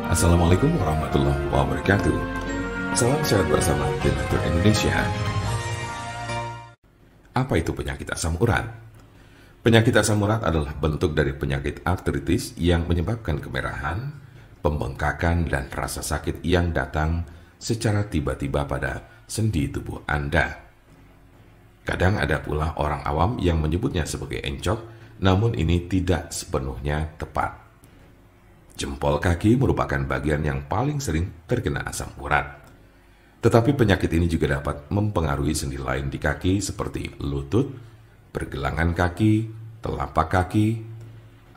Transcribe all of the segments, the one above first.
Assalamualaikum warahmatullahi wabarakatuh. Salam sehat bersama tim Dokter Indonesia. Apa itu penyakit asam urat? Penyakit asam urat adalah bentuk dari penyakit artritis yang menyebabkan kemerahan, pembengkakan, dan rasa sakit yang datang secara tiba-tiba pada sendi tubuh Anda. Kadang ada pula orang awam yang menyebutnya sebagai encok, namun ini tidak sepenuhnya tepat. Jempol kaki merupakan bagian yang paling sering terkena asam urat. Tetapi penyakit ini juga dapat mempengaruhi sendi lain di kaki seperti lutut, pergelangan kaki, telapak kaki.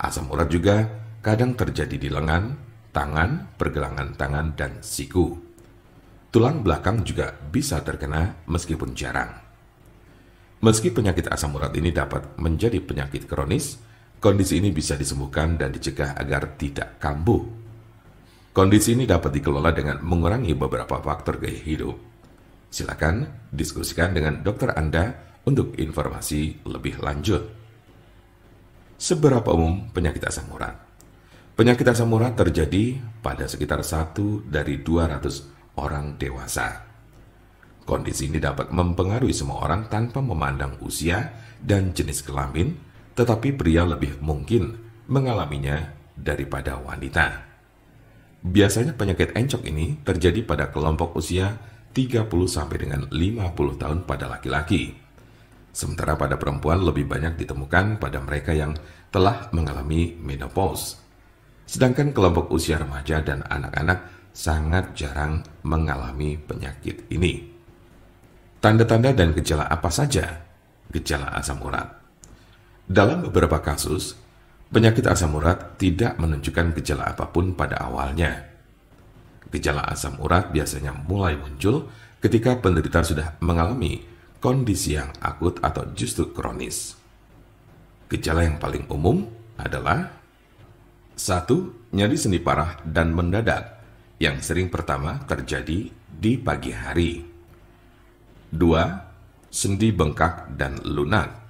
Asam urat juga kadang terjadi di lengan, tangan, pergelangan tangan, dan siku. Tulang belakang juga bisa terkena meskipun jarang. Meski penyakit asam urat ini dapat menjadi penyakit kronis, kondisi ini bisa disembuhkan dan dicegah agar tidak kambuh. Kondisi ini dapat dikelola dengan mengurangi beberapa faktor gaya hidup. Silakan diskusikan dengan dokter Anda untuk informasi lebih lanjut. Seberapa umum penyakit asam urat? Penyakit asam urat terjadi pada sekitar 1 dari 200 orang dewasa. Kondisi ini dapat mempengaruhi semua orang tanpa memandang usia dan jenis kelamin, tetapi pria lebih mungkin mengalaminya daripada wanita. Biasanya penyakit encok ini terjadi pada kelompok usia 30 sampai dengan 50 tahun pada laki-laki. Sementara pada perempuan lebih banyak ditemukan pada mereka yang telah mengalami menopause. Sedangkan kelompok usia remaja dan anak-anak sangat jarang mengalami penyakit ini. Tanda-tanda dan gejala apa saja gejala asam urat? Dalam beberapa kasus, penyakit asam urat tidak menunjukkan gejala apapun pada awalnya. Gejala asam urat biasanya mulai muncul ketika penderita sudah mengalami kondisi yang akut atau justru kronis. Gejala yang paling umum adalah 1. Nyeri sendi parah dan mendadak, yang sering pertama terjadi di pagi hari. 2. Sendi bengkak dan lunak.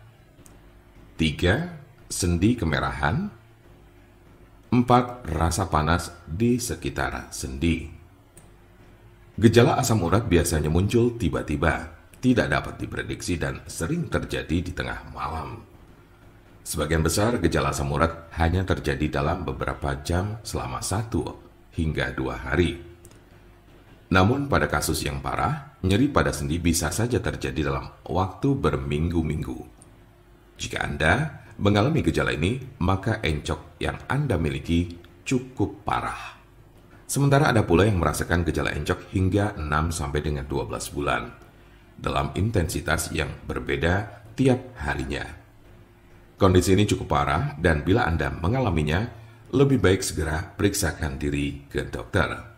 3. Sendi kemerahan. 4. Rasa panas di sekitar sendi. Gejala asam urat biasanya muncul tiba-tiba, tidak dapat diprediksi dan sering terjadi di tengah malam. Sebagian besar gejala asam urat hanya terjadi dalam beberapa jam selama 1 hingga 2 hari. Namun pada kasus yang parah, nyeri pada sendi bisa saja terjadi dalam waktu berminggu-minggu. Jika Anda mengalami gejala ini, maka encok yang Anda miliki cukup parah. Sementara ada pula yang merasakan gejala encok hingga 6 sampai dengan 12 bulan, dalam intensitas yang berbeda tiap harinya. Kondisi ini cukup parah dan bila Anda mengalaminya, lebih baik segera periksakan diri ke dokter.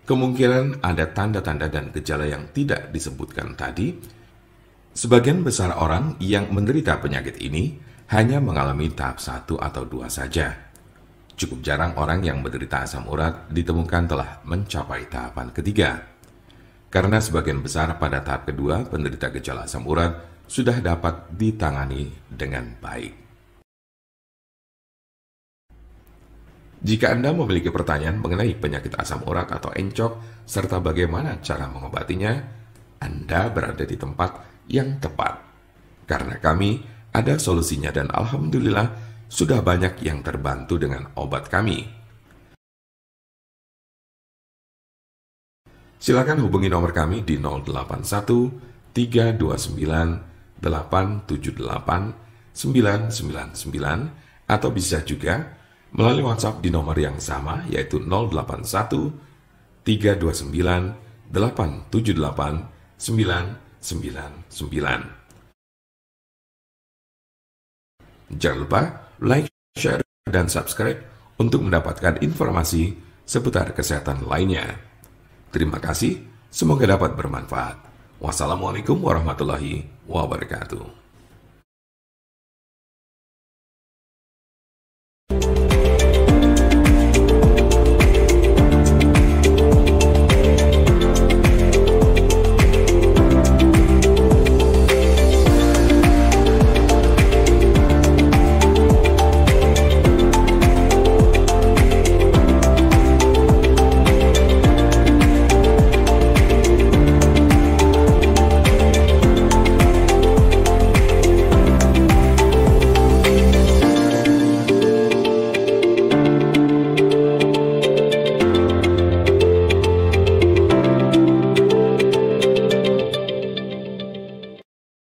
Kemungkinan ada tanda-tanda dan gejala yang tidak disebutkan tadi. Sebagian besar orang yang menderita penyakit ini hanya mengalami tahap 1 atau 2 saja. Cukup jarang orang yang menderita asam urat ditemukan telah mencapai tahapan ketiga. Karena sebagian besar pada tahap kedua penderita gejala asam urat sudah dapat ditangani dengan baik. Jika Anda memiliki pertanyaan mengenai penyakit asam urat atau encok serta bagaimana cara mengobatinya, Anda berada di tempat yang tepat. Karena kami ada solusinya dan alhamdulillah sudah banyak yang terbantu dengan obat kami. Silakan hubungi nomor kami di 081 329 878 999 atau bisa juga melalui WhatsApp di nomor yang sama yaitu 081 329 878 999. Jangan lupa like, share, dan subscribe untuk mendapatkan informasi seputar kesehatan lainnya. Terima kasih, semoga dapat bermanfaat. Wassalamualaikum warahmatullahi wabarakatuh.